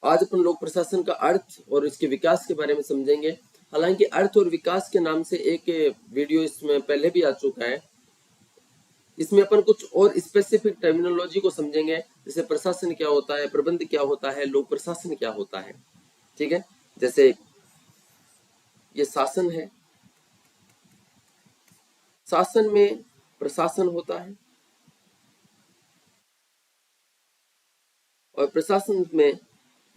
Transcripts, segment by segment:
आज अपन लोक प्रशासन का अर्थ और इसके विकास के बारे में समझेंगे। हालांकि अर्थ और विकास के नाम से एक वीडियो इसमें पहले भी आ चुका है। इसमें अपन कुछ और स्पेसिफिक टर्मिनोलॉजी को समझेंगे, जैसे प्रशासन क्या होता है, प्रबंध क्या होता है, लोक प्रशासन क्या होता है। ठीक है, जैसे ये शासन है, शासन में प्रशासन होता है और प्रशासन में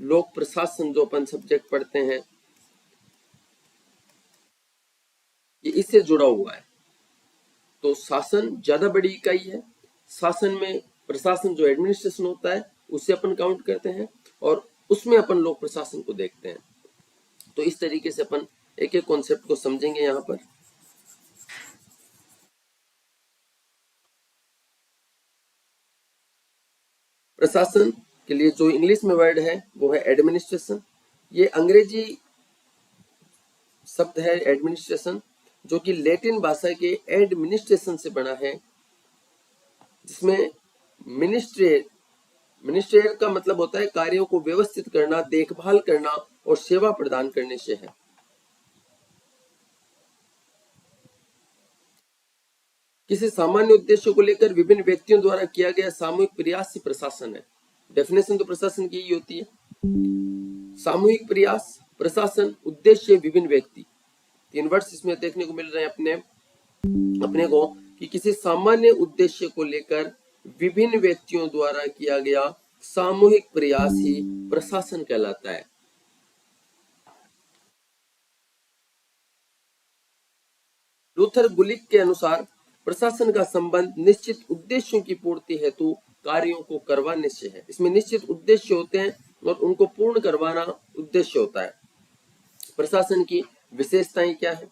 लोक प्रशासन जो अपन सब्जेक्ट पढ़ते हैं ये इससे जुड़ा हुआ है। तो शासन ज्यादा बड़ी इकाई है। शासन में प्रशासन जो एडमिनिस्ट्रेशन होता है उसे अपन काउंट करते हैं और उसमें अपन लोक प्रशासन को देखते हैं। तो इस तरीके से अपन एक एक कॉन्सेप्ट को समझेंगे। यहाँ पर प्रशासन के लिए जो इंग्लिश में वर्ड है वो है एडमिनिस्ट्रेशन। ये अंग्रेजी शब्द है एडमिनिस्ट्रेशन, जो कि लैटिन भाषा के एडमिनिस्ट्रेशन से बना है, जिसमें मिनिस्ट्रियल का मतलब होता है कार्यों को व्यवस्थित करना, देखभाल करना और सेवा प्रदान करने से है। किसी सामान्य उद्देश्य को लेकर विभिन्न व्यक्तियों द्वारा किया गया सामूहिक प्रयास ही प्रशासन है। डेफिनेशन तो प्रशासन की ही होती है। सामूहिक प्रयास, प्रशासन, उद्देश्य, विभिन्न व्यक्ति, तीन वर्ड्स इसमें देखने को मिल रहे हैं अपने को कि किसी सामान्य उद्देश्य को लेकर विभिन्न व्यक्तियों द्वारा किया गया सामूहिक प्रयास ही प्रशासन कहलाता है। लूथर गुलिक के अनुसार प्रशासन का संबंध निश्चित उद्देश्यों की पूर्ति हेतु कार्यों को करवाने से है। इसमें निश्चित उद्देश्य होते हैं और उनको पूर्ण करवाना उद्देश्य होता है। प्रशासन की विशेषताएं क्या है?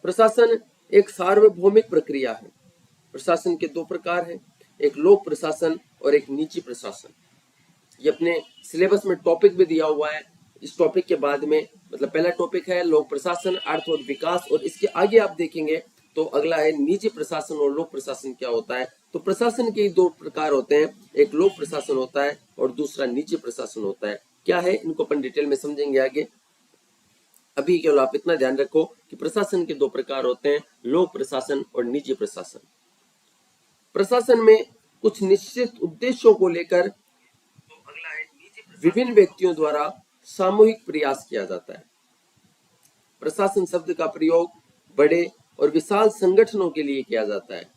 प्रशासन एक सार्वभौमिक प्रक्रिया है। प्रशासन के दो प्रकार हैं, एक लोक प्रशासन और एक निजी प्रशासन। ये अपने सिलेबस में टॉपिक भी दिया हुआ है। इस टॉपिक के बाद में मतलब पहला टॉपिक है लोक प्रशासन, अर्थ और विकास, और इसके आगे आप देखेंगे तो अगला है निजी प्रशासन और लोक प्रशासन क्या होता है। तो प्रशासन के दो प्रकार होते हैं, एक लोक प्रशासन होता है और दूसरा निजी प्रशासन होता है। क्या है इनको अपन डिटेल में समझेंगे आगे। अभी केवल आप इतना ध्यान रखो कि प्रशासन के दो प्रकार होते हैं, लोक प्रशासन और निजी प्रशासन। प्रशासन में कुछ निश्चित उद्देश्यों को लेकर विभिन्न व्यक्तियों द्वारा सामूहिक प्रयास किया जाता है। प्रशासन शब्द का प्रयोग बड़े और विशाल संगठनों के लिए किया जाता है।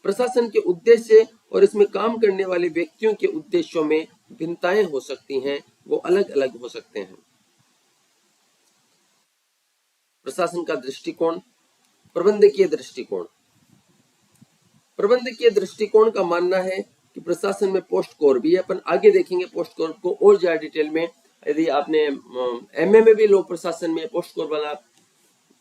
प्रशासन के उद्देश्य और इसमें काम करने वाले व्यक्तियों के उद्देश्यों में भिन्नताएं हो सकती हैं, वो अलग अलग हो सकते हैं। प्रशासन का दृष्टिकोण, प्रबंधकीय दृष्टिकोण। प्रबंधकीय दृष्टिकोण का मानना है कि प्रशासन में पोस्ट कोर भी है। अपन आगे देखेंगे पोस्ट कोर को और ज्यादा डिटेल में। यदि आपने एमए में भी लोक प्रशासन में पोस्ट कोर वाला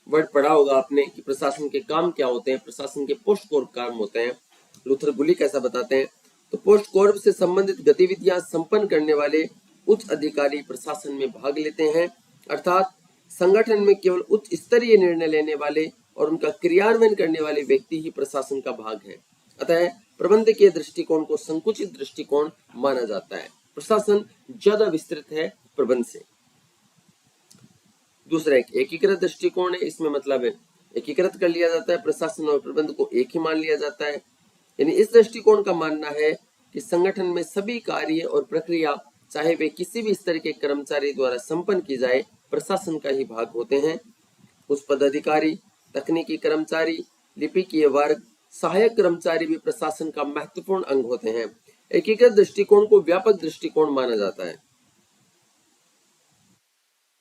वर्ड पढ़ा होगा आपने कि प्रशासन के काम क्या होते हैं, प्रशासन के पोस्ट कोर काम होते हैं। लूथर गुलिक ऐसा बताते हैं। तो पोस्ट कोर से संबंधित गतिविधियां संपन्न करने वाले उच्च अधिकारी प्रशासन में भाग लेते हैं, अर्थात संगठन में केवल उच्च स्तरीय निर्णय लेने वाले और उनका क्रियान्वयन करने वाले व्यक्ति ही प्रशासन का भाग है। अतः प्रबंधकीय दृष्टिकोण को संकुचित दृष्टिकोण माना जाता है। प्रशासन ज्यादा विस्तृत है प्रबंध से। दूसरा एक एकीकृत दृष्टिकोण है। इसमें मतलब है एकीकृत कर लिया जाता है, प्रशासन और प्रबंध को एक ही मान लिया जाता है। यानी इस दृष्टिकोण का मानना है कि संगठन में सभी कार्य और प्रक्रिया, चाहे वे किसी भी स्तर के कर्मचारी द्वारा संपन्न की जाए, प्रशासन का ही भाग होते हैं। उस पदाधिकारी, तकनीकी कर्मचारी, लिपिकीय वर्ग, सहायक कर्मचारी भी प्रशासन का महत्वपूर्ण अंग होते हैं। एकीकृत दृष्टिकोण को व्यापक दृष्टिकोण माना जाता है।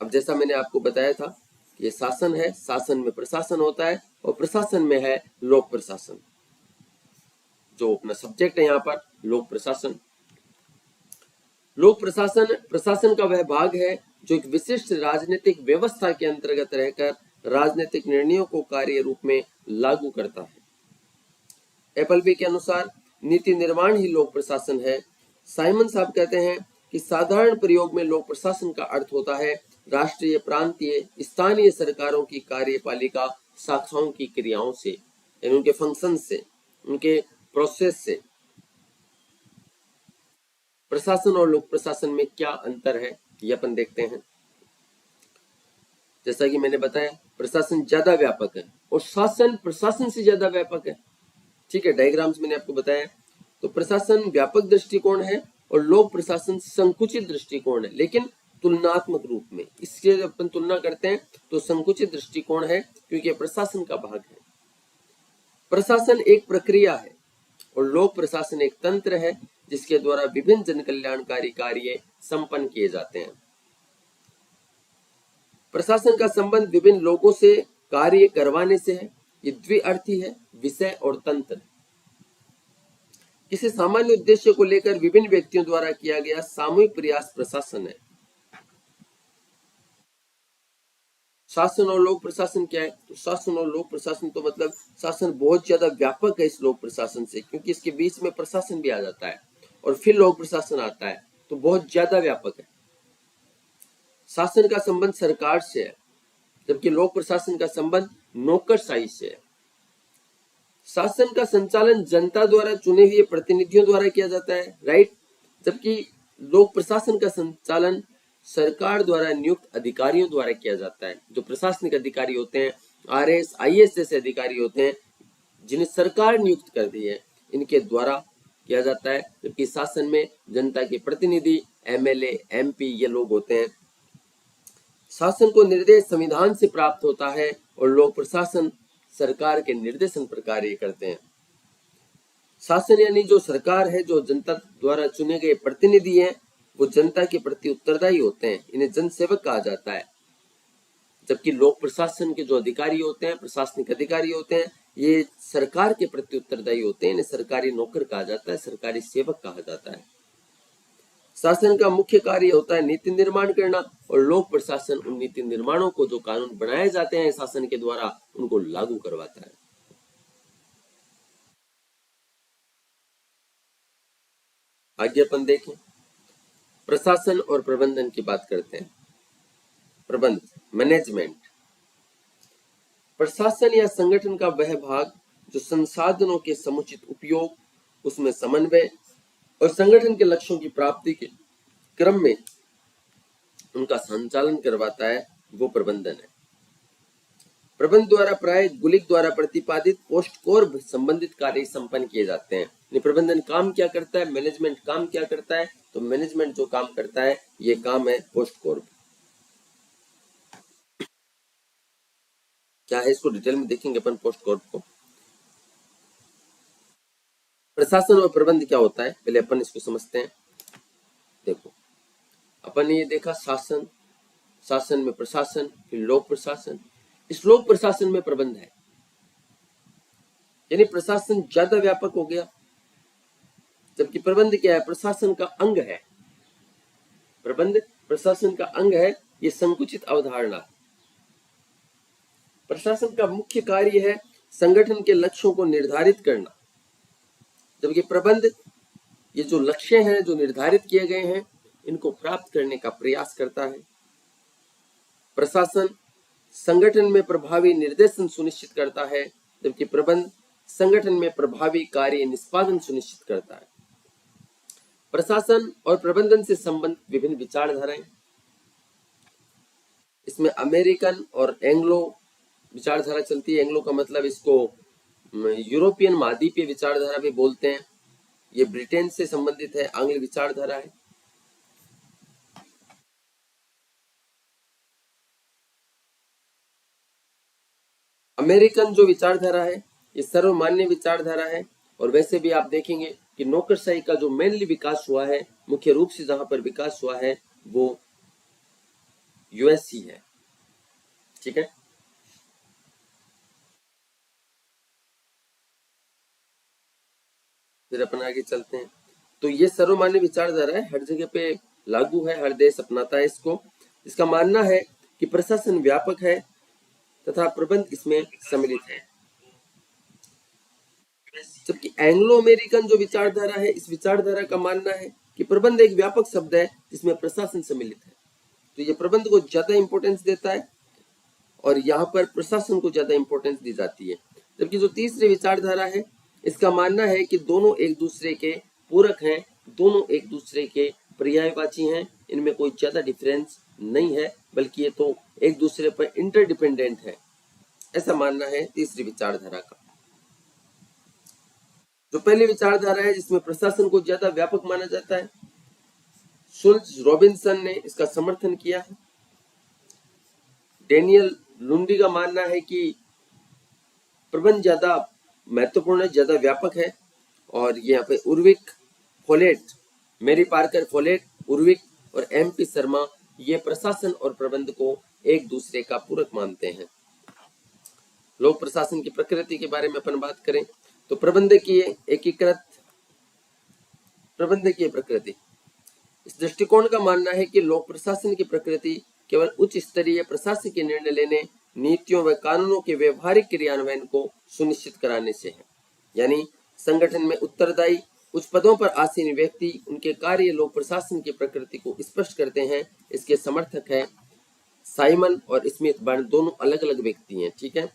अब जैसा मैंने आपको बताया था कि ये शासन है, शासन में प्रशासन होता है और प्रशासन में है लोक प्रशासन। जो अपना सब्जेक्ट है यहाँ पर लोक प्रशासन। लोक प्रशासन प्रशासन का वह भाग है जो एक विशिष्ट राजनीतिक व्यवस्था के अंतर्गत रहकर राजनीतिक निर्णयों को कार्य रूप में लागू करता है। एपलबी के अनुसार नीति निर्माण ही लोक प्रशासन है। साइमन साहब कहते हैं कि साधारण प्रयोग में लोक प्रशासन का अर्थ होता है राष्ट्रीय, प्रांतीय, स्थानीय सरकारों की कार्यपालिका शाखाओं की क्रियाओं से, यानी उनके फंक्शन से, उनके प्रोसेस से। प्रशासन और लोक प्रशासन में क्या अंतर है ये अपन देखते हैं। जैसा कि मैंने बताया, प्रशासन ज्यादा व्यापक है और शासन प्रशासन से ज्यादा व्यापक है। ठीक है, डायग्राम्स मैंने आपको बताया। तो प्रशासन व्यापक दृष्टिकोण है और लोक प्रशासन संकुचित दृष्टिकोण है, लेकिन तुलनात्मक रूप में। इसके जब अपन तुलना करते हैं तो संकुचित दृष्टिकोण है, क्योंकि प्रशासन का भाग है। प्रशासन एक प्रक्रिया है और लोक प्रशासन एक तंत्र है, जिसके द्वारा विभिन्न जन कल्याणकारी कार्य संपन्न किए जाते हैं। प्रशासन का संबंध विभिन्न लोगों से कार्य करवाने से है। ये द्विअर्थी है, विषय और तंत्र। किसी सामान्य उद्देश्य को लेकर विभिन्न व्यक्तियों द्वारा किया गया सामूहिक प्रयास प्रशासन है। शासन और लोक प्रशासन क्या है? तो शासन और लोक प्रशासन तो मतलब शासन बहुत ज्यादा व्यापक है इस लोक प्रशासन से, क्योंकि इसके बीच में प्रशासन भी आ जाता है और फिर लोक प्रशासन आता है, तो बहुत ज्यादा व्यापक है। शासन का संबंध सरकार से है, जबकि लोक प्रशासन का संबंध नौकरशाही से है। शासन का संचालन जनता द्वारा चुने हुए प्रतिनिधियों द्वारा किया जाता है, राइट, जबकि लोक प्रशासन का संचालन सरकार द्वारा नियुक्त अधिकारियों द्वारा किया जाता है। जो प्रशासनिक अधिकारी होते हैं, आरएस, आईएएस जैसे अधिकारी होते हैं, जिन्हें सरकार नियुक्त कर दी है, इनके द्वारा किया जाता है। जबकि शासन में जनता के प्रतिनिधि, एमएलए, एमपी ये लोग होते हैं। शासन को निर्देश संविधान से प्राप्त होता है और लोक प्रशासन सरकार के निर्देशन पर कार्य करते हैं। शासन यानी जो सरकार है, जो जनता द्वारा चुने गए प्रतिनिधि हैं, वो जनता के प्रति उत्तरदायी होते हैं, इन्हें जन सेवक कहा जाता है। जबकि लोक प्रशासन के जो अधिकारी होते हैं, प्रशासनिक अधिकारी होते हैं, ये सरकार के प्रति उत्तरदायी होते हैं, इन्हें सरकारी नौकर कहा जाता है, सरकारी सेवक कहा जाता है। शासन का मुख्य कार्य होता है नीति निर्माण करना और लोक प्रशासन उन नीति निर्माणों को, जो कानून बनाए जाते हैं शासन के द्वारा, उनको लागू करवाता है। आगे अपन देखें, प्रशासन और प्रबंधन की बात करते हैं। प्रबंध, मैनेजमेंट। प्रशासन या संगठन का वह भाग जो संसाधनों के समुचित उपयोग, उसमें समन्वय और संगठन के लक्ष्यों की प्राप्ति के क्रम में उनका संचालन करवाता है, वो प्रबंधन है। प्रबंध द्वारा प्राय गुलिक द्वारा प्रतिपादित पोस्ट कोर संबंधित कार्य संपन्न किए जाते हैं। प्रबंधन काम क्या करता है, मैनेजमेंट काम क्या करता है? तो मैनेजमेंट जो काम करता है, ये काम है पोस्ट कोर। क्या है, इसको डिटेल में देखेंगे अपन पोस्ट कोर को। प्रशासन और प्रबंध क्या होता है, पहले अपन इसको समझते हैं। देखो, अपन ने ये देखा शासन, शासन में प्रशासन, फिर लोक प्रशासन। इस लोक प्रशासन में प्रबंध है, यानी प्रशासन ज्यादा व्यापक हो गया, जबकि प्रबंध क्या है? प्रशासन का अंग है। प्रबंध प्रशासन का अंग है, ये संकुचित अवधारणा। प्रशासन का मुख्य कार्य है संगठन के लक्ष्यों को निर्धारित करना, जबकि प्रबंध ये जो लक्ष्य हैं, जो निर्धारित किए गए हैं, इनको प्राप्त करने का प्रयास करता है। प्रशासन संगठन में प्रभावी निर्देशन सुनिश्चित करता है, जबकि प्रबंध संगठन में प्रभावी कार्य निष्पादन सुनिश्चित करता है। प्रशासन और प्रबंधन से संबंध विभिन्न विचारधाराएं, इसमें अमेरिकन और एंग्लो विचारधारा चलती है। एंग्लो का मतलब इसको यूरोपियन महाद्वीपीय विचारधारा भी बोलते हैं। ये ब्रिटेन से संबंधित है, आंग्ल विचारधारा है। अमेरिकन जो विचारधारा है, ये सर्वमान्य विचारधारा है। और वैसे भी आप देखेंगे कि नौकरशाही का जो मेनली विकास हुआ है, मुख्य रूप से जहां पर विकास हुआ है, वो यूएस ही है। ठीक है, फिर अपन आगे चलते हैं। तो ये सर्वमान्य विचारधारा है, हर जगह पे लागू है, हर देश अपनाता है इसको। इसका मानना है कि प्रशासन व्यापक है तथा प्रबंध इसमें सम्मिलित है। जबकि एंग्लो अमेरिकन जो विचारधारा है, इस विचारधारा का मानना है कि प्रबंध एक व्यापक शब्द है जिसमें प्रशासन सम्मिलित है। तो ये प्रबंध को ज्यादा इंपॉर्टेंस देता है और यहाँ पर प्रशासन को ज्यादा इंपॉर्टेंस दी जाती है। जबकि जो तीसरी विचारधारा है, इसका मानना है कि दोनों एक दूसरे के पूरक हैं दोनों एक दूसरे के पर्यायवाची हैं, इनमें कोई ज्यादा डिफरेंस नहीं है, बल्कि ये तो एक दूसरे पर इंटरडिपेंडेंट है, ऐसा मानना है तीसरी विचारधारा का। जो पहली विचारधारा है जिसमें प्रशासन को ज्यादा व्यापक माना जाता है, शुल्ज रॉबिन्सन ने इसका समर्थन किया है। डेनियल लुंडी का मानना है कि प्रबंध ज्यादा महत्वपूर्ण है, ज्यादा व्यापक है। और यहाँ पे उर्विक फोलेट, मेरी पार्कर फोलेट, उर्विक और MP शर्मा ये प्रशासन और प्रबंध को एक दूसरे का पूरक मानते हैं। लोक प्रशासन की प्रकृति के बारे में अपन बात करें तो प्रबंधकीय एकीकृत प्रबंधकीय प्रकृति, इस दृष्टिकोण का मानना है कि लोक प्रशासन की प्रकृति केवल उच्च स्तरीय प्रशासकीय निर्णय लेने, नीतियों व कानूनों के व्यवहारिक क्रियान्वयन को सुनिश्चित कराने से है। यानी संगठन में उत्तरदायी उच्च पदों पर आसीन व्यक्ति उनके कार्य लोक प्रशासन की प्रकृति को स्पष्ट करते हैं। इसके समर्थक है साइमन और स्मिथ बर्न, दोनों अलग अलग व्यक्ति हैं, ठीक है।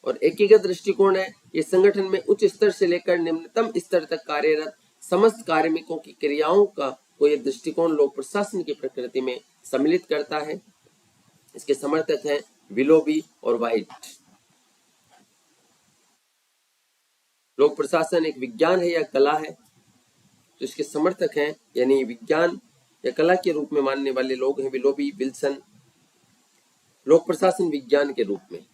और एकीकृत दृष्टिकोण है, ये संगठन में उच्च स्तर से लेकर निम्नतम स्तर तक कार्यरत समस्त कार्मिकों की क्रियाओं का को यह दृष्टिकोण लोक प्रशासन की प्रकृति में सम्मिलित करता है। इसके समर्थक हैं विलोबी और वाइट। लोक प्रशासन एक विज्ञान है या कला है, तो इसके समर्थक हैं यानी विज्ञान या कला के रूप में मानने वाले लोग हैं विलोबी, विल्सन। लोक प्रशासन विज्ञान के रूप में,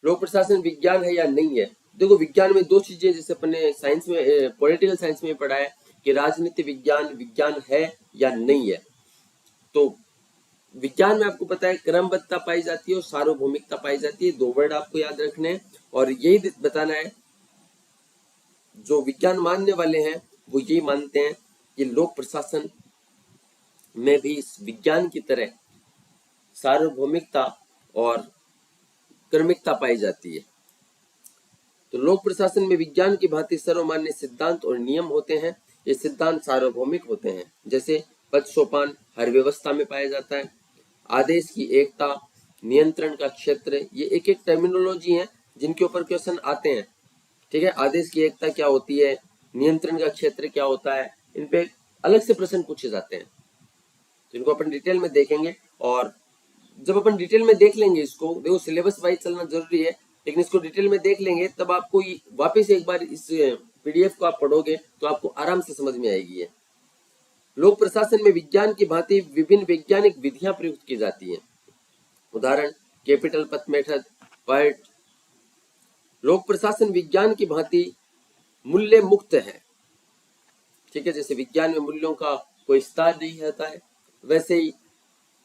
लोक प्रशासन विज्ञान है या नहीं है। देखो विज्ञान में दो चीजें, जैसे अपने साइंस में पॉलिटिकल साइंस में पढ़ा है कि राजनीति विज्ञान विज्ञान है या नहीं है। तो विज्ञान में आपको पता है क्रमबद्धता पाई जाती है और सार्वभौमिकता पाई जाती है, दो वर्ड आपको याद रखने हैं और यही बताना है। जो विज्ञान मानने वाले हैं वो यही मानते हैं कि लोक प्रशासन में भी इस विज्ञान की तरह सार्वभौमिकता और क्रमिकता पाई जाती है। तो लोक प्रशासन में विज्ञान की भांति सर्वमान्य सिद्धांत और नियम होते हैं। ये सिद्धांत सार्वभौमिक होते हैं, जैसे पद सोपान हर व्यवस्था में पाया जाता है। आदेश की एकता, नियंत्रण का क्षेत्र, ये एक एक टर्मिनोलॉजी है जिनके ऊपर क्वेश्चन आते हैं, ठीक है। आदेश की एकता क्या होती है, नियंत्रण का क्षेत्र क्या होता है, इन पे अलग से प्रश्न पूछे जाते हैं, तो इनको अपन डिटेल में देखेंगे। और जब अपन डिटेल में देख लेंगे इसको, देखो सिलेबस वाइज चलना जरूरी है, लेकिन इसको डिटेल में देख लेंगे तब आपको वापस एक बार इस PDF को आप पढ़ोगे तो आपको आराम से समझ में आएगी है। लोक प्रशासन में विज्ञान की भांति विभिन्न वैज्ञानिक विधियां प्रयुक्त की जाती हैं। उदाहरण कैपिटल पथ मेथड, पर्ट। लोक प्रशासन विज्ञान की भांति मूल्य मुक्त है, ठीक है। जैसे विज्ञान में मूल्यों का कोई स्तर नहीं होता है, वैसे ही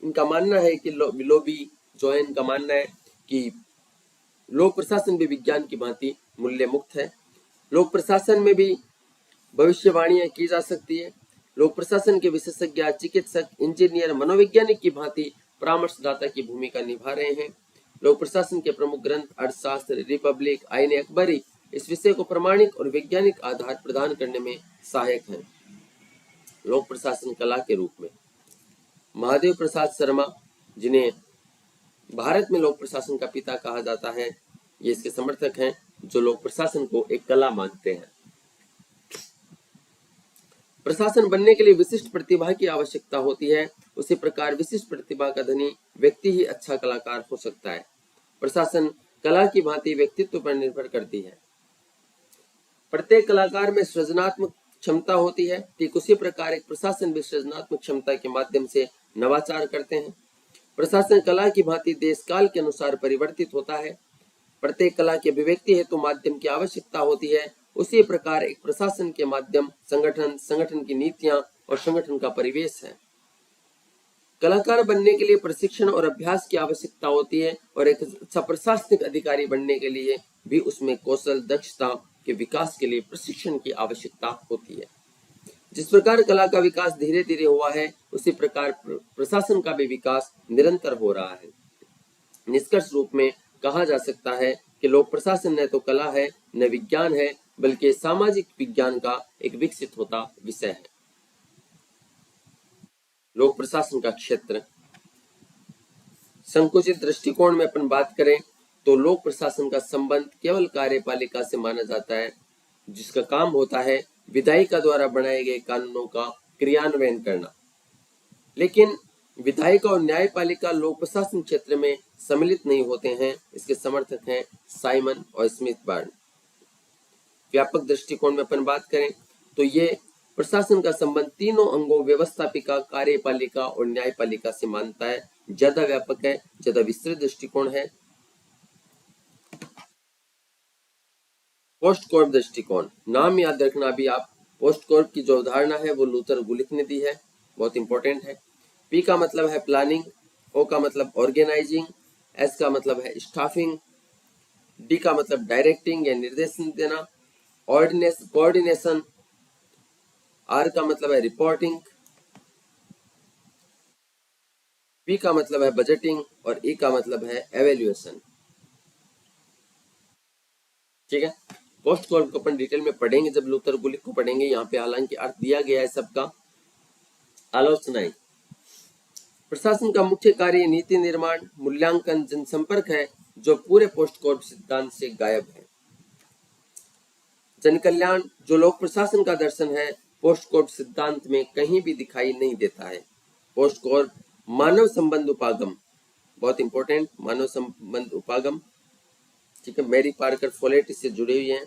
इनका मानना है कि विलोबी जोएन का मानना है कि लोक प्रशासन भी विज्ञान की भांति मूल्य मुक्त है। लोक प्रशासन में भी भविष्यवाणियां की जा सकती है। लोक प्रशासन के विशेषज्ञ चिकित्सक, इंजीनियर, मनोवैज्ञानिक की भांति परामर्शदाता की भूमिका निभा रहे हैं। लोक प्रशासन के प्रमुख ग्रंथ अर्थशास्त्र, रिपब्लिक, आईन अकबरी इस विषय को प्रमाणिक और वैज्ञानिक आधार प्रदान करने में सहायक हैं। लोक प्रशासन कला के रूप में महादेव प्रसाद शर्मा, जिन्हें भारत में लोक प्रशासन का पिता कहा जाता है, ये इसके समर्थक हैं जो लोक प्रशासन को एक कला मानते हैं। प्रशासन बनने के लिए विशिष्ट प्रतिभा की आवश्यकता होती है, उसी प्रकार विशिष्ट प्रतिभा का धनी व्यक्ति ही अच्छा कलाकार हो सकता है। प्रशासन कला की भांति व्यक्तित्व पर निर्भर करती है। प्रत्येक कलाकार में सृजनात्मक क्षमता होती है, ठीक उसी प्रकार एक प्रशासन भी सृजनात्मक क्षमता के माध्यम से नवाचार करते हैं। प्रशासन कला की भांति देश काल के अनुसार परिवर्तित होता है। प्रत्येक कला के अभिव्यक्ति हेतु माध्यम की आवश्यकता होती है, उसी प्रकार एक प्रशासन के माध्यम संगठन की नीतियां और संगठन का परिवेश है। कलाकार बनने के लिए प्रशिक्षण और अभ्यास की आवश्यकता होती है और एक अच्छा प्रशासनिक अधिकारी बनने के लिए भी उसमें कौशल, दक्षता के विकास के लिए प्रशिक्षण की आवश्यकता होती है। जिस प्रकार कला का विकास धीरे धीरे हुआ है, उसी प्रकार प्रशासन का भी विकास निरंतर हो रहा है। निष्कर्ष रूप में कहा जा सकता है कि लोक प्रशासन न तो कला है न विज्ञान है, बल्कि सामाजिक विज्ञान का एक विकसित होता विषय है। लोक प्रशासन का क्षेत्र, संकुचित दृष्टिकोण में अपन बात करें तो लोक प्रशासन का संबंध केवल कार्यपालिका से माना जाता है, जिसका काम होता है विधायिका द्वारा बनाए गए कानूनों का क्रियान्वयन करना। लेकिन विधायिका और न्यायपालिका लोक प्रशासन क्षेत्र में सम्मिलित नहीं होते हैं। इसके समर्थक हैं साइमन और स्मिथ बार्न। व्यापक दृष्टिकोण में अपन बात करें तो ये प्रशासन का संबंध तीनों अंगों व्यवस्थापिका, कार्यपालिका और न्यायपालिका से मानता है। ज्यादा व्यापक है, ज्यादा विस्तृत दृष्टिकोण है। पोस्ट कॉर्प दृष्टिकोण, नाम याद रखना अभी आप। पोस्ट कॉर्प की जो अवधारणा है वो लूथर गुलिक ने दी है, बहुत इंपॉर्टेंट है। पी का मतलब है प्लानिंग, ओ का मतलब ऑर्गेनाइजिंग, एस का मतलब है स्टाफिंग, डी का मतलब डायरेक्टिंग या निर्देशन देना, कोऑर्डिनेशन, आर का मतलब है रिपोर्टिंग, पी का मतलब है बजटिंग और ई का मतलब है एवेल्युएशन। ठीक है, पोस्ट कॉर्प को अपन डिटेल में पढ़ेंगे जब लूथर गुलिक को पढ़ेंगे। यहाँ पे हालांकि अर्थ दिया गया है सबका। आलोचनाएं, प्रशासन का मुख्य कार्य नीति निर्माण, मूल्यांकन, जनसंपर्क है, जो पूरे पोस्ट कॉर्प सिद्धांत से गायब है। जन कल्याण, जो लोक प्रशासन का दर्शन है, पोस्ट कॉर्प सिद्धांत में कहीं भी दिखाई नहीं देता है। पोस्ट कॉर्प मानव संबंध उपागम, बहुत इंपॉर्टेंट, मानव संबंध उपागम। ठीक है, मैरी पार्कर फोलेट इससे जुड़े हुए हैं।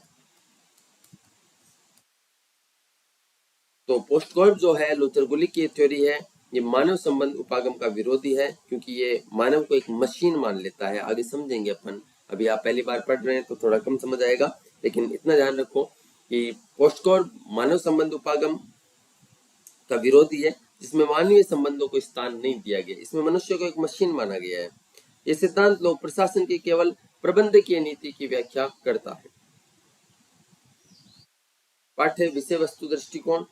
तो पोस्ट कॉर्प जो है लूथर गुलिक की थ्योरी है, ये मानव संबंध उपागम का विरोधी है, क्योंकि ये मानव को एक मशीन मान लेता है। आगे समझेंगे अपन, अभी आप पहली बार पढ़ रहे हैं तो थोड़ा कम समझ आएगा, लेकिन इतना ध्यान रखो कि पोस्ट कॉर्प मानव संबंध उपागम का विरोधी है, जिसमें मानवीय संबंधों को स्थान नहीं दिया गया। इसमें मनुष्य को एक मशीन माना गया है। ये सिद्धांत लोक प्रशासन की केवल प्रबंधकीय नीति की व्याख्या करता है। पाठ्य विषय वस्तु दृष्टिकोण,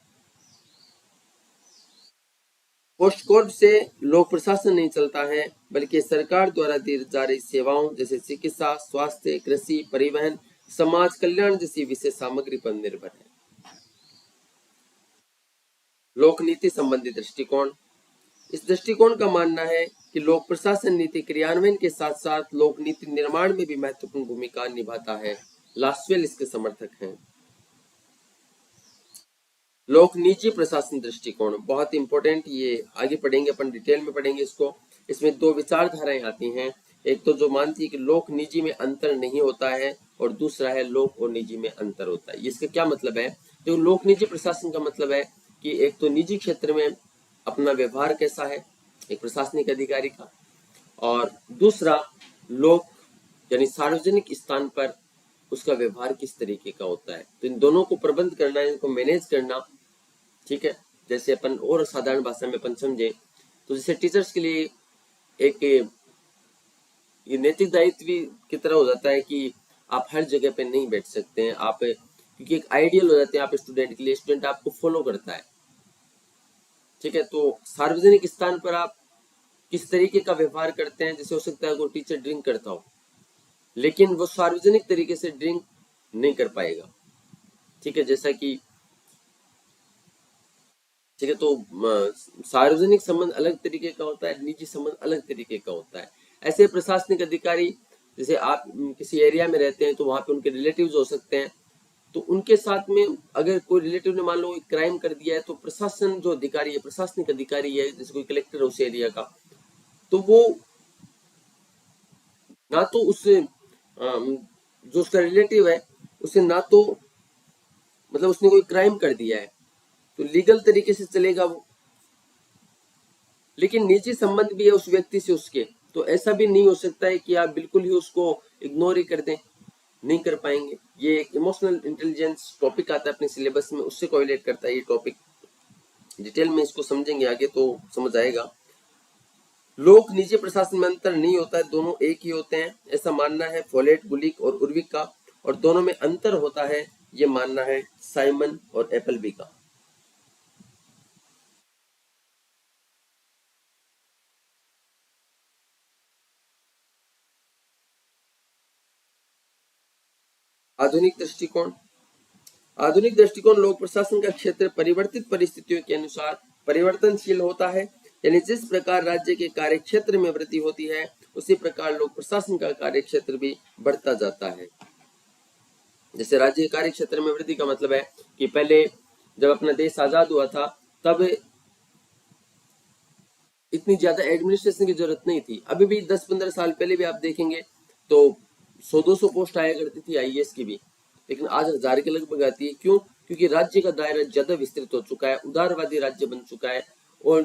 पोस्ट कॉर्प से लोक प्रशासन नहीं चलता है, बल्कि सरकार द्वारा दी जा रही सेवाओं जैसे चिकित्सा, स्वास्थ्य, कृषि, परिवहन, समाज कल्याण जैसी विशेष सामग्री पर निर्भर है। लोक नीति संबंधी दृष्टिकोण, इस दृष्टिकोण का मानना है कि लोक प्रशासन नीति क्रियान्वयन के साथ साथ लोक नीति निर्माण में भी महत्वपूर्ण भूमिका निभाता है। लास्वेल इसके समर्थक हैं। लोक निजी प्रशासन दृष्टिकोण, बहुत इंपॉर्टेंट, ये आगे पढ़ेंगे अपन, डिटेल में पढ़ेंगे इसको। इसमें दो विचारधाराएं आती हैं, एक तो जो मानती है कि लोक निजी में अंतर नहीं होता है, और दूसरा है लोक और निजी में अंतर होता है। इसका क्या मतलब है? तो लोक निजी प्रशासन का मतलब है कि एक तो निजी क्षेत्र में अपना व्यवहार कैसा है एक प्रशासनिक अधिकारी का, और दूसरा लोक यानी सार्वजनिक स्थान पर उसका व्यवहार किस तरीके का होता है। तो इन दोनों को प्रबंध करना, इनको मैनेज करना। ठीक है, जैसे अपन और साधारण भाषा में अपन समझे तो जैसे टीचर्स के लिए एक ये नैतिक दायित्व की तरह हो जाता है कि आप हर जगह पे नहीं बैठ सकते हैं, आप क्योंकि एक आइडियल हो जाते हैं आप स्टूडेंट के लिए, स्टूडेंट आपको फॉलो करता है। ठीक है, तो सार्वजनिक स्थान पर आप किस तरीके का व्यवहार करते हैं, जैसे हो सकता है वो टीचर ड्रिंक करता हो, लेकिन वो सार्वजनिक तरीके से ड्रिंक नहीं कर पाएगा। ठीक है, जैसा कि ठीक है, तो सार्वजनिक संबंध अलग तरीके का होता है, निजी संबंध अलग तरीके का होता है। ऐसे प्रशासनिक अधिकारी, जैसे आप किसी एरिया में रहते हैं तो वहां पे उनके रिलेटिव्स हो सकते हैं, तो उनके साथ में अगर कोई रिलेटिव ने मान लो क्राइम कर दिया है, तो प्रशासन जो अधिकारी है, प्रशासनिक अधिकारी है, जैसे कोई कलेक्टर है उस एरिया का, तो वो ना तो उस जो उसका रिलेटिव है उसे ना तो मतलब उसने कोई क्राइम कर दिया है तो लीगल तरीके से चलेगा वो, लेकिन निजी संबंध भी है उस व्यक्ति से उसके, तो ऐसा भी नहीं हो सकता है कि आप बिल्कुल ही उसको इग्नोर ही कर दें, नहीं कर पाएंगे। ये एक इमोशनल इंटेलिजेंस टॉपिक आता है अपने सिलेबस में, उससे कोरिलेट करता है ये टॉपिक। डिटेल में इसको समझेंगे आगे तो समझ आएगा। लोक निजी प्रशासन में अंतर नहीं होता है, दोनों एक ही होते हैं, ऐसा मानना है फोलेट, गुलिक और उर्विक का, और दोनों में अंतर होता है ये मानना है साइमन और एप्पलबी का। आधुनिक दृष्टिकोण, आधुनिक दृष्टिकोण लोक प्रशासन का क्षेत्र परिवर्तित परिस्थितियों के अनुसार परिवर्तनशील होता है, यानी जिस प्रकार राज्य के कार्य क्षेत्र में वृद्धि होती है उसी प्रकार लोक प्रशासन का कार्य क्षेत्र भी बढ़ता जाता है। जैसे राज्य कार्य क्षेत्र में वृद्धि का मतलब है कि पहले जब अपना देश आजाद हुआ था तब इतनी ज्यादा एडमिनिस्ट्रेशन की जरूरत नहीं थी। अभी भी 10-15 साल पहले भी आप देखेंगे तो 100-200 पोस्ट आया करती थी आईएएस की भी, लेकिन आज 1000 के लगभग आती है। क्यों? क्योंकि राज्य का दायरा ज्यादा विस्तृत हो चुका है, उदारवादी राज्य बन चुका है और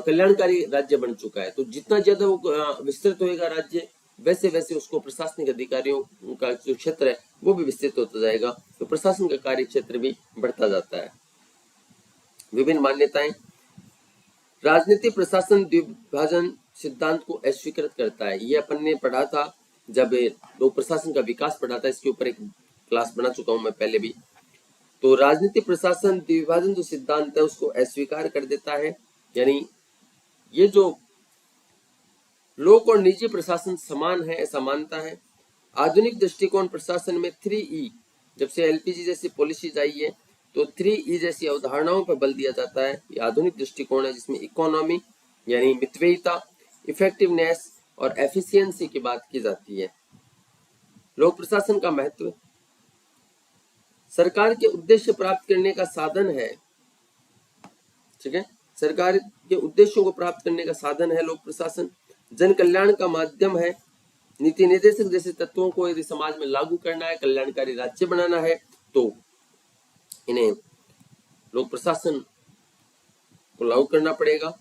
कल्याणकारी राज्य बन चुका है। तो जितना ज्यादा वो विस्तृत होएगा राज्य, वैसे वैसे उसको प्रशासनिक अधिकारियों का जो क्षेत्र है वो भी विस्तृत होता जाएगा, तो प्रशासन का कार्य क्षेत्र भी बढ़ता जाता है। विभिन्न मान्यताएं। राजनीतिक प्रशासन द्विभाजन सिद्धांत को अस्वीकृत करता है। ये अपन ने पढ़ा था जब लोक प्रशासन का विकास पढ़ा था, इसके ऊपर एक क्लास बना चुका हूं मैं पहले भी। तो राजनीतिक प्रशासन द्विभाजन जो सिद्धांत है उसको अस्वीकार कर देता है, यानी ये जो लोक और निजी प्रशासन समान है ऐसा मानता है। आधुनिक दृष्टिकोण प्रशासन में 3E, जब से एलपीजी जैसी पॉलिसीज आई है तो 3E जैसी अवधारणाओं पर बल दिया जाता है। ये आधुनिक दृष्टिकोण है जिसमें इकोनॉमी यानी मितव्ययिता, इफेक्टिवनेस और एफिशिएंसी की बात की जाती है। लोक प्रशासन का महत्व। सरकार के उद्देश्य प्राप्त करने का साधन है, ठीक है, सरकार के उद्देश्यों को प्राप्त करने का साधन है लोक प्रशासन। जन कल्याण का माध्यम है। नीति निर्देशक जैसे तत्वों को यदि समाज में लागू करना है, कल्याणकारी राज्य बनाना है, तो इन्हें लोक प्रशासन को लागू करना पड़ेगा।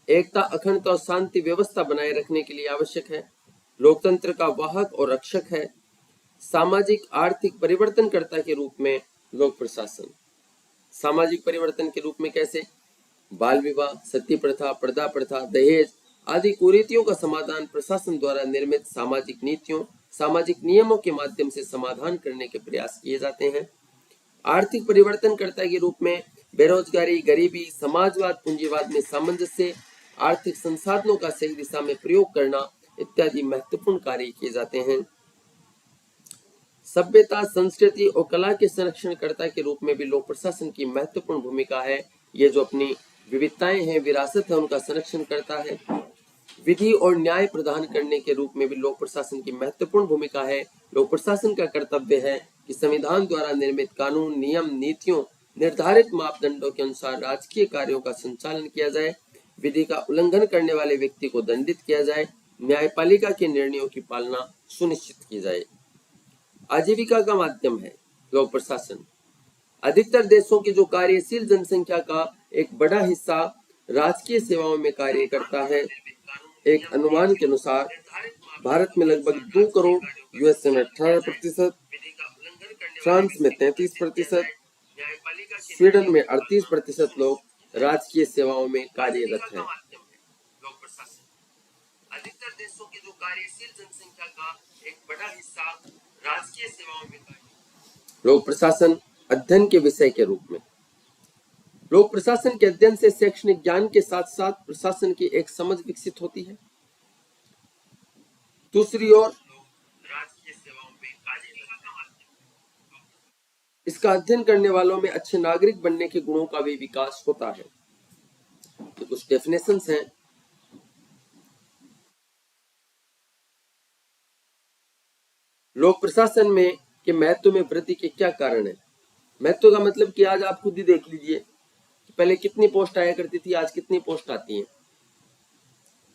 एकता, अखंडता और शांति व्यवस्था बनाए रखने के लिए आवश्यक है। लोकतंत्र का वाहक और रक्षक है। सामाजिक आर्थिक परिवर्तनकर्ता के रूप में लोक प्रशासन। सामाजिक परिवर्तन के रूप में कैसे? बाल विवाह, सती प्रथा, पर्दा प्रथा, दहेज आदि कुरीतियों का समाधान प्रशासन द्वारा निर्मित सामाजिक नीतियों, सामाजिक नियमों के माध्यम से समाधान करने के प्रयास किए जाते हैं। आर्थिक परिवर्तनकर्ता के रूप में बेरोजगारी, गरीबी, समाजवाद, पूंजीवाद में सामंजस्य, आर्थिक संसाधनों का सही दिशा में प्रयोग करना इत्यादि महत्वपूर्ण कार्य किए जाते हैं। सभ्यता, संस्कृति और कला के संरक्षणकर्ता के रूप में भी लोक प्रशासन की महत्वपूर्ण भूमिका है। ये जो अपनी विविधताएं हैं, विरासत है, उनका संरक्षण करता है। विधि और न्याय प्रदान करने के रूप में भी लोक प्रशासन की महत्वपूर्ण भूमिका है। लोक प्रशासन का कर्तव्य है कि संविधान द्वारा निर्मित कानून, नियम, नीतियों, निर्धारित मापदंडों के अनुसार राजकीय कार्यों का संचालन किया जाए। विधि का उल्लंघन करने वाले व्यक्ति को दंडित किया जाए। न्यायपालिका के निर्णयों की पालना सुनिश्चित की जाए। आजीविका का माध्यम है लोक प्रशासन। अधिकतर देशों की जो कार्यशील जनसंख्या का एक बड़ा हिस्सा राजकीय सेवाओं में कार्य करता है। एक अनुमान के अनुसार भारत में लगभग 2 करोड़, यूएसए में 18%, फ्रांस में 33%, स्वीडन में 38% लोग राजकीय सेवाओं में कार्यरत हैं। अधिकतर देशों की जो कार्यशील जनसंख्या का एक बड़ा हिस्सा राजकीय सेवाओं में लोक प्रशासन अध्ययन के विषय के रूप में। लोक प्रशासन के अध्ययन से शैक्षणिक ज्ञान के साथ साथ प्रशासन की एक समझ विकसित होती है। दूसरी ओर राजकीय सेवाओं में कार्य, इसका अध्ययन करने वालों में अच्छे नागरिक बनने के गुणों का भी विकास होता है। तो कुछ डेफिनेशंस हैं। लोक प्रशासन में के महत्व में वृद्धि के क्या कारण है? महत्व का मतलब कि आज आप खुद ही देख लीजिए, पहले कितनी पोस्ट आया करती थी, आज कितनी पोस्ट आती हैं।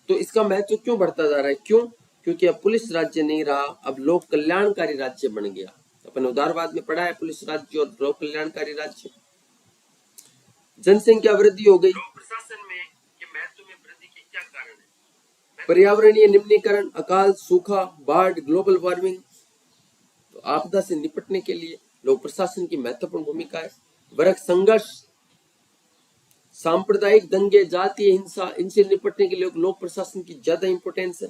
तो इसका महत्व क्यों बढ़ता जा रहा है? क्यों? क्योंकि अब पुलिस राज्य नहीं रहा, अब लोक कल्याणकारी राज्य बन गया। अपन उदारवाद में पढ़ा है पुलिस राज्य और लोक कल्याणकारी राज्य। जनसंख्या वृद्धि हो गई। लोक प्रशासन में के महत्व में वृद्धि के क्या कारण है? पर्यावरणीय निम्नीकरण, अकाल, सूखा, बाढ़, ग्लोबल वार्मिंग, तो आपदा से निपटने के लिए लोक प्रशासन की महत्वपूर्ण भूमिका है। वर्ग संघर्ष, सांप्रदायिक दंगे, जातीय हिंसा, इनसे निपटने के लिए लोक प्रशासन की ज्यादा इंपोर्टेंस है।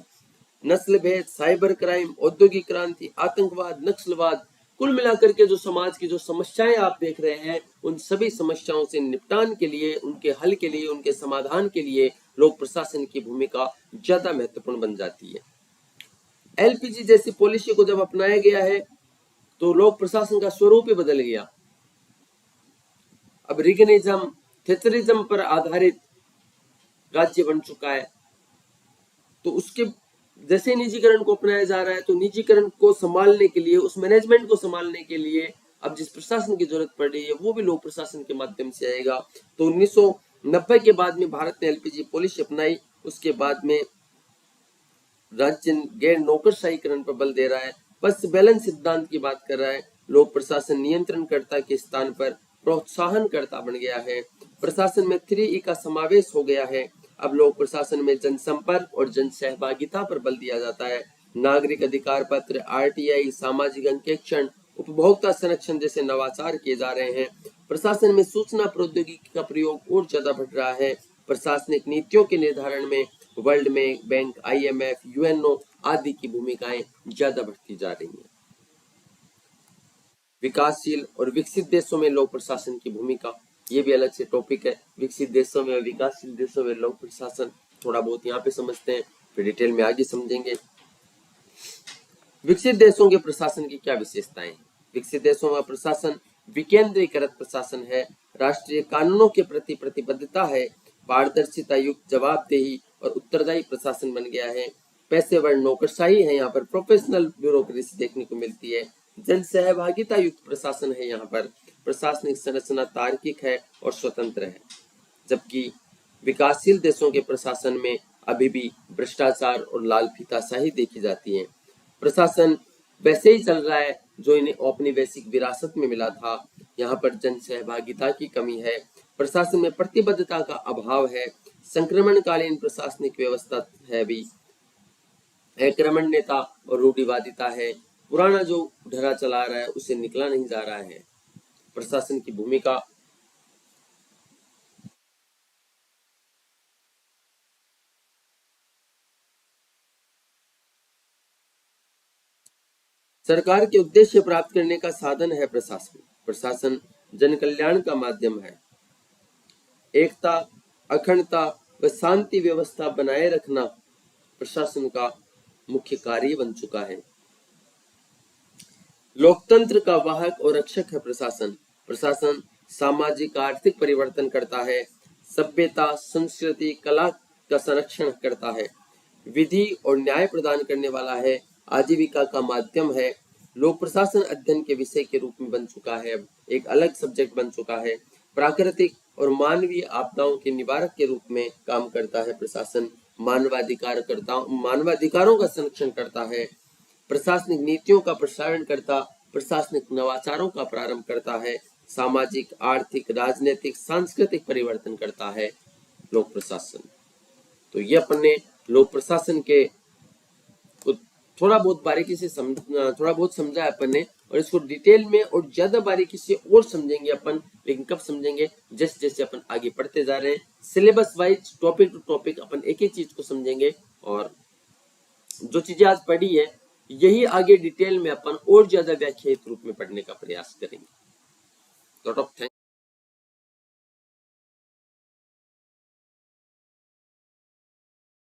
नस्ल भेद, साइबर क्राइम, औद्योगिक क्रांति, आतंकवाद, नक्सलवाद, कुल मिलाकर के जो समाज की जो समस्याएं आप देख रहे हैं, उन सभी समस्याओं से निपटान के लिए, उनके हल के लिए, उनके समाधान के लिए लोक प्रशासन की भूमिका ज्यादा महत्वपूर्ण बन जाती है। एलपीजी जैसी पॉलिसी को जब अपनाया गया है तो लोक प्रशासन का स्वरूप ही बदल गया। अब रिगनिज्म, थेचरिज्म पर आधारित राज्य बन चुका है। तो उसके जैसे निजीकरण को अपनाया जा रहा है तो निजीकरण को संभालने के लिए, उस मैनेजमेंट को संभालने के लिए अब जिस प्रशासन की जरूरत पड़ रही है वो भी लोक प्रशासन के माध्यम से आएगा। तो 1990 के बाद में भारत ने एलपीजी पॉलिसी अपनाई। उसके बाद में राज्य गैर नौकरशाहीकरण पर बल दे रहा है, बस बैलेंस सिद्धांत की बात कर रहा है। लोक प्रशासन नियंत्रणकर्ता के स्थान पर प्रोत्साहनकर्ता बन गया है। प्रशासन में 3E का समावेश हो गया है। अब लोक प्रशासन में जनसंपर्क और जन सहभागिता पर बल दिया जाता है। नागरिक अधिकार पत्र, आरटीआई, सामाजिक अंकेक्षण, उपभोक्ता संरक्षण जैसे नवाचार किए जा रहे हैं। प्रशासन में सूचना प्रौद्योगिकी का प्रयोग और ज्यादा बढ़ रहा है। प्रशासनिक नीतियों के निर्धारण में वर्ल्ड में बैंक, IMF, UNO आदि की भूमिकाएं ज्यादा बढ़ती जा रही हैं। विकासशील और विकसित देशों में लोक प्रशासन की भूमिका, ये भी अलग से टॉपिक है। विकसित देशों में और विकासशील देशों में लोक प्रशासन, थोड़ा बहुत यहाँ पे समझते हैं, फिर डिटेल में आगे समझेंगे। विकसित देशों के प्रशासन की क्या विशेषताएं हैं? विकसित देशों का प्रशासन विकेंद्रीकृत प्रशासन है। राष्ट्रीय कानूनों के प्रति प्रतिबद्धता है। पारदर्शिता युक्त, जवाबदेही और उत्तरदायी प्रशासन बन गया है। पेशेवर नौकरशाही है, यहाँ पर प्रोफेशनल ब्यूरोक्रेसी देखने को मिलती है। जन सहभागिता युक्त प्रशासन है, यहाँ पर प्रशासनिक संरचना तार्किक है और स्वतंत्र है। जबकि विकासशील देशों के प्रशासन में अभी भी भ्रष्टाचार और लाल फीताशाही देखी जाती है। प्रशासन वैसे ही चल रहा है जो इन्हें औपनिवेशिक विरासत में मिला था। यहाँ पर जन सहभागिता की कमी है। प्रशासन में प्रतिबद्धता का अभाव है। संक्रमणकालीन प्रशासनिक व्यवस्था है भी, अक्रमण्यता और रूढ़िवादिता है। पुराना जो ढर्रा चला रहा है उसे निकला नहीं जा रहा है। प्रशासन की भूमिका, सरकार के उद्देश्य प्राप्त करने का साधन है प्रशासन। प्रशासन जन कल्याण का माध्यम है। एकता, अखंडता व शांति व्यवस्था बनाए रखना प्रशासन का मुख्य कार्य बन चुका है। लोकतंत्र का वाहक और रक्षक है प्रशासन। प्रशासन सामाजिक आर्थिक परिवर्तन करता है। सभ्यता, संस्कृति, कला का संरक्षण करता है। विधि और न्याय प्रदान करने वाला है। आजीविका का माध्यम है। लोक प्रशासन अध्ययन के विषय के रूप में बन चुका है, एक अलग सब्जेक्ट बन चुका है। प्राकृतिक और मानवीय आपदाओं के निवारक के रूप में काम करता है प्रशासन। मानवाधिकारों का संरक्षण करता है। प्रशासनिक नीतियों का प्रसारण करता, प्रशासनिक नवाचारों का प्रारंभ करता है। सामाजिक, आर्थिक, राजनीतिक, सांस्कृतिक परिवर्तन करता है लोक प्रशासन। तो ये अपने लोक प्रशासन के थोड़ा बहुत बारीकी से थोड़ा बहुत समझा है अपन ने, और इसको डिटेल में और ज्यादा बारीकी से और समझेंगे अपन, लेकिन कब समझेंगे? जैसे जैसे अपन आगे पढ़ते जा रहे हैं, syllabus wise topic to topic अपन एक एक चीज को समझेंगे। और जो चीजें आज पढ़ी है यही आगे डिटेल में अपन और ज्यादा व्याख्यायित रूप में पढ़ने का प्रयास करेंगे। Lot of thanks.